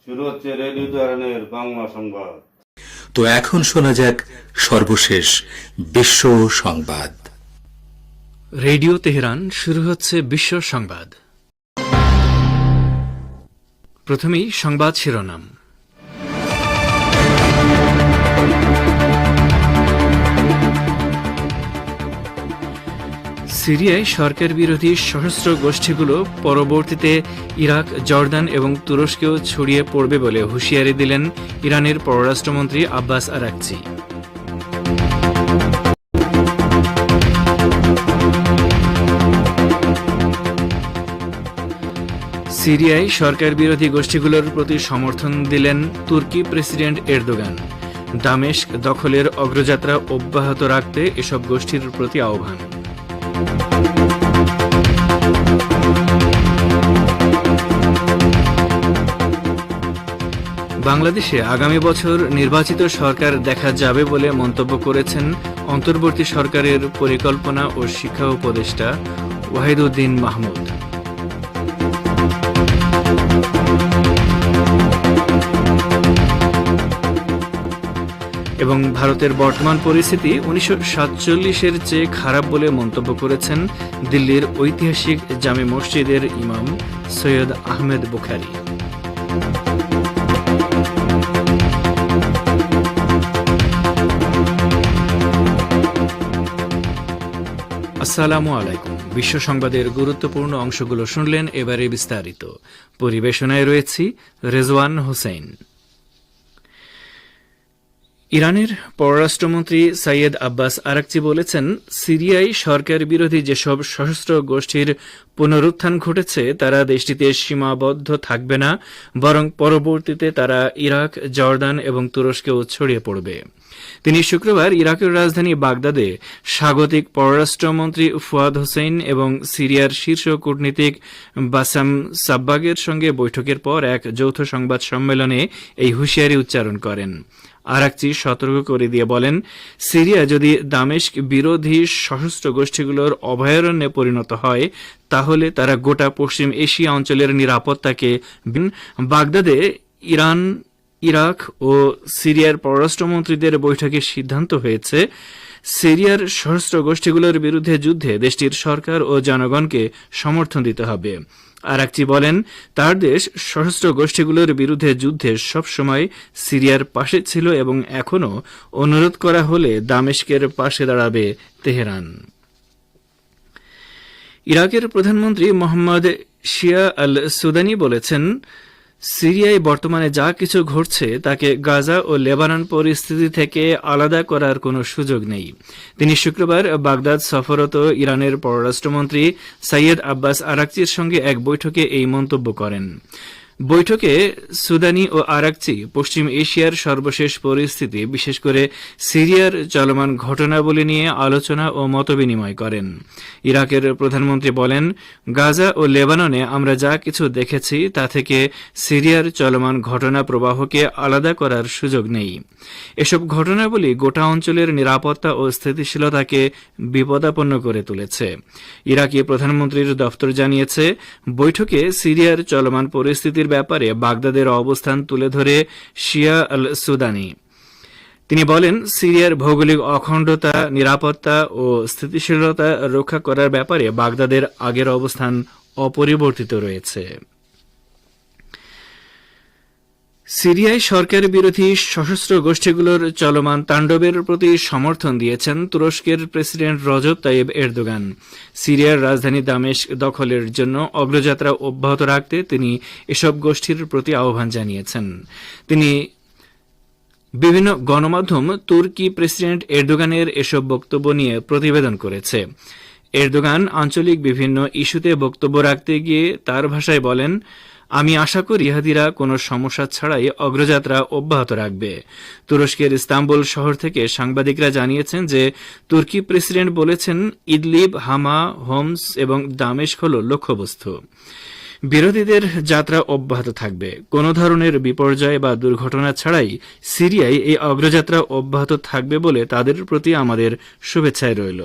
শুরু হচ্ছে রেডিও তেহরানের বাংলা সংবাদ। তো এখন শোনা যাক সর্বশেষ বিশ্ব সংবাদ। রেডিও তেহরান, শুরু হচ্ছে বিশ্ব সংবাদ। প্রথমেই সংবাদ শিরোনাম। সিরিয়ায় সরকার বিরোধী সশস্ত্র গোষ্ঠীগুলো পরবর্তীতে ইরাক, জর্দান এবং তুরস্কেও ছড়িয়ে পড়বে বলে হুঁশিয়ারি দিলেন ইরানের পররাষ্ট্রমন্ত্রী আব্বাস আরাকচি। সিরিয়ায় সরকার বিরোধী গোষ্ঠীগুলোর প্রতি সমর্থন দিলেন তুর্কি প্রেসিডেন্ট এরদোগান। দামেস্ক দখলের অগ্রযাত্রা অব্যাহত রাখতে এসব গোষ্ঠীর প্রতি আহ্বান। বাংলাদেশে আগামী বছর নির্বাচিত সরকার দেখা যাবে বলে মন্তব্য করেছেন অন্তর্বর্তী সরকারের পরিকল্পনা ও শিক্ষা উপদেষ্টা ওয়াহিদুদ্দিন মাহমুদ। এবং ভারতের বর্তমান পরিস্থিতি 1947-এর চেয়ে খারাপ বলে মন্তব্য করেছেন দিল্লির ঐতিহাসিক জামে মসজিদের ইমাম সৈয়দ আহমেদ বুখারী। আসসালামু আলাইকুম। বিশ্ব সংবাদের গুরুত্বপূর্ণ অংশগুলো শুনলেন, এবারে বিস্তারিত। পরিবেশনায় রয়েছি রেজওয়ান হোসেন। ইরানের পররাষ্ট্রমন্ত্রী সৈয়দ আব্বাস আরাকচি বলেছেন, সিরিয়ায় সরকার বিরোধী যেসব সশস্ত্র গোষ্ঠীর পুনরুত্থান ঘটেছে তারা দেশটিতে সীমাবদ্ধ থাকবে না, বরং পরবর্তীতে তারা ইরাক, জর্দান এবং তুরস্কেও ছড়িয়ে পড়বে। তিনি শুক্রবার ইরাকের রাজধানী বাগদাদে স্বাগতিক পররাষ্ট্রমন্ত্রী ফুয়াদ হোসেন এবং সিরিয়ার শীর্ষ কূটনীতিক বাসাম সাব্বাগের সঙ্গে বৈঠকের পর এক যৌথ সংবাদ সম্মেলনে এই হুঁশিয়ারি উচ্চারণ করেন। আরাকচি সতর্ক করে দিয়ে বলেন, সিরিয়া যদি দামেস্ক বিরোধী সশস্ত্র গোষ্ঠীগুলোর অভয়ারণ্যে পরিণত হয় তাহলে তারা গোটা পশ্চিম এশিয়া অঞ্চলের নিরাপত্তাকে। বাগদাদে ইরান, ইরাক ও সিরিয়ার পররাষ্ট্রমন্ত্রীদের বৈঠকে সিদ্ধান্ত হয়েছে সিরিয়ার সশস্ত্র গোষ্ঠীগুলোর বিরুদ্ধে যুদ্ধে দেশটির সরকার ও জনগণকে সমর্থন দিতে হবে। আরাকচি বলেন, তার দেশ সশস্ত্র গোষ্ঠীগুলোর বিরুদ্ধে যুদ্ধে সবসময় সিরিয়ার পাশে ছিল এবং এখনও অনুরোধ করা হলে দামেস্কের পাশে দাঁড়াবে তেহরান। ইরাকের প্রধানমন্ত্রী মোহাম্মদ শিয়া আল সুদানি বলেছেন, সিরিয়ায় বর্তমানে যা কিছু ঘটছে তাকে গাজা ও লেবানন পরিস্থিতি থেকে আলাদা করার কোনো সুযোগ নেই। তিনি শুক্রবার বাগদাদ সফররত ইরানের পররাষ্ট্রমন্ত্রী সৈয়দ আব্বাস আরাকচির সঙ্গে এক বৈঠকে এই মন্তব্য করেন। বৈঠকে সুদানি ও আরাকচি পশ্চিম এশিয়ার সর্বশেষ পরিস্থিতি, বিশেষ করে সিরিয়ার চলমান ঘটনাবলী নিয়ে আলোচনা ও মতবিনিময় করেন। ইরাকের প্রধানমন্ত্রী বলেন, গাজা ও লেবাননে আমরা যা কিছু দেখেছি তা থেকে সিরিয়ার চলমান ঘটনা প্রবাহকে আলাদা করার সুযোগ নেই। এসব ঘটনাবলী গোটা অঞ্চলের নিরাপত্তা ও স্থিতিশীলতাকে বিপদাপন্ন করে তুলেছে। ইরাকি প্রধানমন্ত্রীর দফতর জানিয়েছে, বৈঠকে সিরিয়ার চলমান পরিস্থিতির ব্যাপারে বাগদাদের অবস্থান তুলে ধরে শিয়া আল সুদানি তিনি বলেন, সিরিয়ার ভৌগোলিক অখণ্ডতা, নিরাপত্তা ও স্থিতিশীলতা রক্ষা করার ব্যাপারে বাগদাদের আগের অবস্থান অপরিবর্তিত রয়েছে। সিরিয়ায় সরকার বিরোধী সশস্ত্র গোষ্ঠীগুলোর চলমান তাণ্ডবের প্রতি সমর্থন দিয়েছেন তুরস্কের প্রেসিডেন্ট রজব তাইয়েব এরদোগান। সিরিয়ার রাজধানী দামেস্ক দখলের জন্য অগ্রযাত্রা অব্যাহত রাখতে তিনি এসব গোষ্ঠীর প্রতি আহ্বান জানিয়েছেন। তিনি বিভিন্ন গণমাধ্যম তুর্কি প্রেসিডেন্ট এরদোগানের এসব বক্তব্য নিয়ে প্রতিবেদন করেছে। এরদোগান আঞ্চলিক বিভিন্ন ইস্যুতে বক্তব্য রাখতে গিয়ে তার ভাষায় বলেন, আমি আশা করি ইহাদিরা কোনো সমস্যা ছাড়াই অগ্রযাত্রা অব্যাহত রাখবে। তুরস্কের ইস্তাম্বুল শহর থেকে সাংবাদিকরা জানিয়েছেন যে তুর্কি প্রেসিডেন্ট বলেছেন, ইদলিব, হামা, হোমস এবং দামেস্ক হল লক্ষ্যবস্তু। বিরোধীদের যাত্রা অব্যাহত থাকবে। কোনো ধরনের বিপর্যয় বা দুর্ঘটনা ছাড়াই সিরিয়ায় এই অগ্রযাত্রা অব্যাহত থাকবে বলে তাদের প্রতি আমাদের শুভেচ্ছায় রইল।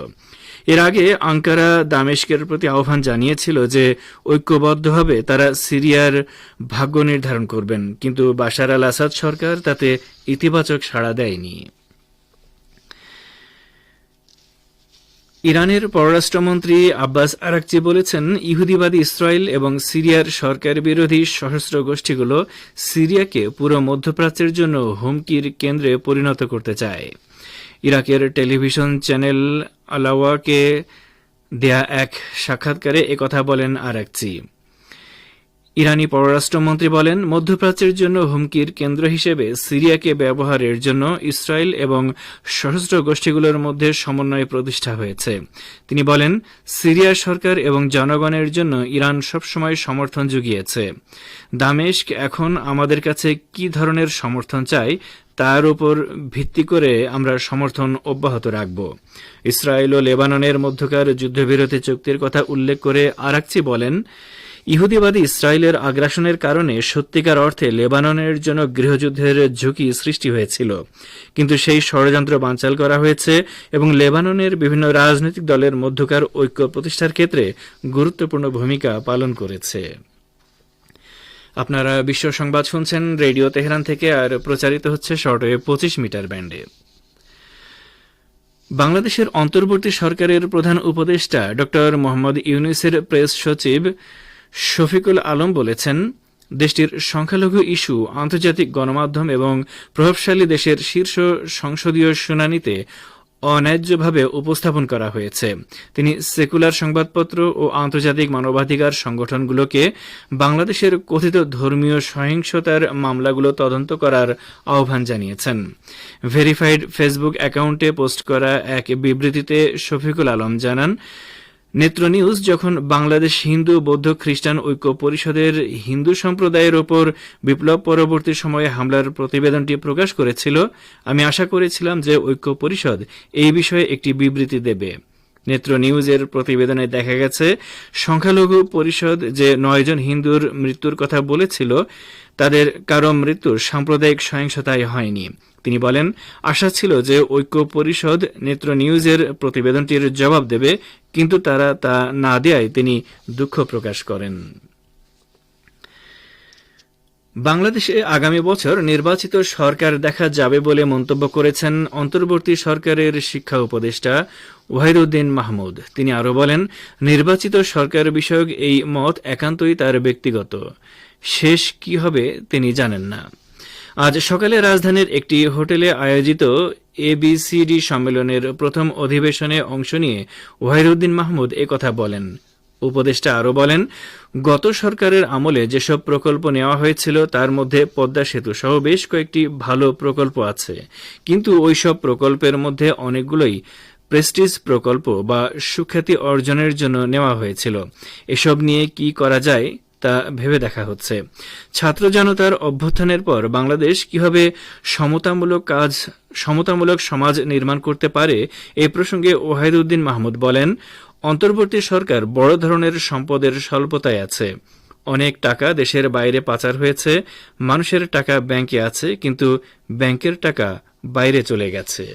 এর আগে আঙ্কারা দামেস্কের প্রতি আহ্বান জানিয়েছিল যে ঐক্যবদ্ধভাবে তারা সিরিয়ার ভাগ্য নির্ধারণ করবেন, কিন্তু বাশার আল আসাদ সরকার তাতে ইতিবাচক সাড়া দেয়নি। ইরানের পররাষ্ট্রমন্ত্রী আব্বাস আরাকচি বলেছেন, ইহুদিবাদী ইসরায়েল এবং সিরিয়ার সরকার বিরোধী সশস্ত্র গোষ্ঠীগুলো সিরিয়াকে পুরো মধ্যপ্রাচ্যের জন্য হুমকির কেন্দ্রে পরিণত করতে চায়। ইরাকের টেলিভিশন চ্যানেল আলাওয়াকে দেয়া এক সাক্ষাৎকারে একথা বলেন আরাকচি। ইরানি পররাষ্ট্রমন্ত্রী বলেন, মধ্যপ্রাচ্যের জন্য হুমকির কেন্দ্র হিসেবে সিরিয়াকে ব্যবহারের জন্য ইসরায়েল এবং সশস্ত্র গোষ্ঠীগুলোর মধ্যে সমন্বয় প্রতিষ্ঠা হয়েছে। তিনি বলেন, সিরিয়ার সরকার এবং জনগণের জন্য ইরান সবসময় সমর্থন জুগিয়েছে। দামেস্ক এখন আমাদের কাছে কি ধরনের সমর্থন চায় তার উপর ভিত্তি করে আমরা সমর্থন অব্যাহত রাখব। ইসরায়েল ও লেবাননের মধ্যকার যুদ্ধবিরতি চুক্তির কথা উল্লেখ করে আরাকচি বলেন, ইহুদিবাদী ইসরায়েলের আগ্রাসনের কারণে সত্যিকার অর্থে লেবাননের জন্য গৃহযুদ্ধের ঝুঁকি সৃষ্টি হয়েছিল, কিন্তু সেই ষড়যন্ত্র বানচাল করা হয়েছে এবং লেবাননের বিভিন্ন রাজনৈতিক দলের মধ্যকার ঐক্য প্রতিষ্ঠার ক্ষেত্রে গুরুত্বপূর্ণ ভূমিকা পালন করেছে। আপনারা বিশ্ব সংবাদ শুনছেন রেডিও তেহরান থেকে, আর প্রচারিত হচ্ছে শর্টওয়েভ 25 মিটার ব্যান্ডে। বাংলাদেশের অন্তর্বর্তী সরকারের প্রধান উপদেষ্টা ড মোহাম্মদ ইউনূসের প্রেস সচিব শফিকুল আলম বলেছেন, দেশটির সংখ্যালঘু ইস্যু আন্তর্জাতিক গণমাধ্যম এবং প্রভাবশালী দেশের শীর্ষ সংসদীয় শুনানিতে অন্যায্যভাবে উপস্থাপন করা হয়েছে। তিনি সেকুলার সংবাদপত্র ও আন্তর্জাতিক মানবাধিকার সংগঠনগুলোকে বাংলাদেশের কথিত ধর্মীয় সহিংসতার মামলাগুলো তদন্ত করার আহ্বান জানিয়েছেন। ভেরিফাইড ফেসবুক অ্যাকাউন্টে পোস্ট করা এক বিবৃতিতে শফিকুল আলম জানান, নেত্র নিউজ যখন বাংলাদেশ হিন্দু বৌদ্ধ খ্রিস্টান ঐক্য পরিষদের হিন্দু সম্প্রদায়ের ওপর বিপ্লব পরবর্তী সময়ে হামলার প্রতিবেদনটি প্রকাশ করেছিল, আমি আশা করেছিলাম যে ঐক্য পরিষদ এই বিষয়ে একটি বিবৃতি দেবে। নেত্র নিউজের প্রতিবেদনে দেখা গেছে, সংখ্যালঘু পরিষদ যে 9 জন হিন্দুর মৃত্যুর কথা বলেছিল, তাদের কারো মৃত্যু সাম্প্রদায়িক সহিংসতায় হয়নি। তিনি বলেন, আশা ছিল যে ঐক্য পরিষদ নেত্র নিউজের প্রতিবেদনটির জবাব দেবে, কিন্তু তারা তা না দেয়ায় তিনি দুঃখ প্রকাশ করেন। বাংলাদেশে আগামী বছর নির্বাচিত সরকার দেখা যাবে বলে মন্তব্য করেছেন অন্তর্বর্তী সরকারের শিক্ষা উপদেষ্টা ওয়াহিদউদ্দিন মাহমুদ। তিনি আরও বলেন, নির্বাচিত সরকার বিষয়ক এই মত একান্তই তার ব্যক্তিগত, শেষ কি হবে তিনি জানেন না। আজ সকালে রাজধানীর একটি হোটেলে আয়োজিত এবিসিডি সম্মেলনের প্রথম অধিবেশনে অংশ নিয়ে ওয়াহিদউদ্দিন মাহমুদ একথা বলেন। উপদেষ্টা আরও বলেন, গত সরকারের আমলে যেসব প্রকল্প নেওয়া হয়েছিল তার মধ্যে পদ্মা সেতু সহ বেশ কয়েকটি ভালো প্রকল্প আছে, কিন্তু ওইসব প্রকল্পের মধ্যে অনেকগুলোই প্রেস্টিজ প্রকল্প বা সুখ্যাতি অর্জনের জন্য নেওয়া হয়েছিল। এসব নিয়ে কি করা যায় তা ভেবে দেখা হচ্ছে। ছাত্র জনতার অভ্যুত্থানের পর বাংলাদেশ কিভাবে সমতামূলক সমাজ নির্মাণ করতে পারে, এ প্রসঙ্গে ওয়াহিদউদ্দিন মাহমুদ বলেন, অন্তর্বর্তী সরকার বড় ধরনের সম্পদের স্বল্পতায় আছে। অনেক টাকা দেশের বাইরে পাচার হয়েছে, মানুষের টাকা ব্যাংকে আছে, কিন্তু ব্যাংকের টাকা বাইরে চলে গেছে।